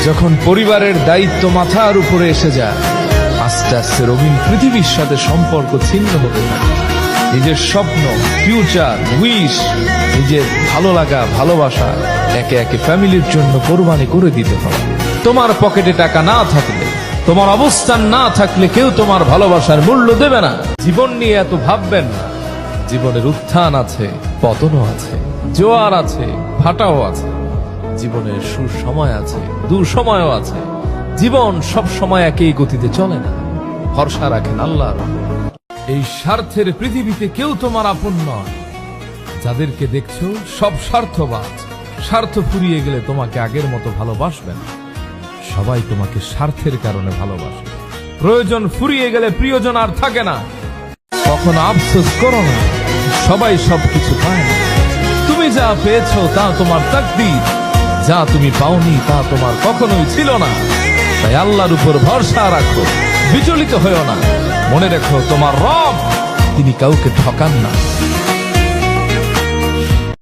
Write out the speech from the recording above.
যখন পরিবারের দায়িত্ব মাথার উপরে এসে যায়, আস্তে আস্তে রঙিন পৃথিবীর সাথে সম্পর্ক ছিন্ন হতে থাকে। নিজের স্বপ্ন, ফিউচার, উইশ, নিজের ভালো লাগা, ভালোবাসা একে একে ফ্যামিলির জন্য কোরবানি করে দিতে হয়। তোমার পকেটে টাকা না থাকলে, তোমার অবস্থান না থাকলে কেউ তোমার ভালোবাসার মূল্য দেবে না। জীবন নিয়ে এত ভাববেন না। জীবনের উত্থান আছে, পতনও আছে, জোয়ার আছে, ভাটাও আছে। জীবনের সুসময় আছে, দুঃসময়ও আছে। জীবন সব সময় একই গতিতে চলে না। ভরসা রাখেন আল্লাহর উপর। এই স্বার্থের পৃথিবীতে কেউ তোমার আপন নয়। যাদেরকে দেখছো সব স্বার্থবাজ। স্বার্থ ফুরিয়ে গেলে তোমাকে আগের মতো ভালোবাসবে না। সবাই তোমাকে স্বার্থের কারণে ভালোবাসে। প্রয়োজন ফুরিয়ে গেলে প্রিয়জন আর থাকে না। কখনো আফসোস করো না, সবাই সবকিছু পায় না। তুমি যা পেয়েছো তা তোমার তাকদীর, যা তুমি পাওনি তা তোমার কখনোই ছিল না। তাই আল্লাহর উপর ভরসা রাখো, বিচলিত হয়েও না। মনে রেখো, তোমার রব তিনি কাউকে ঠকান না।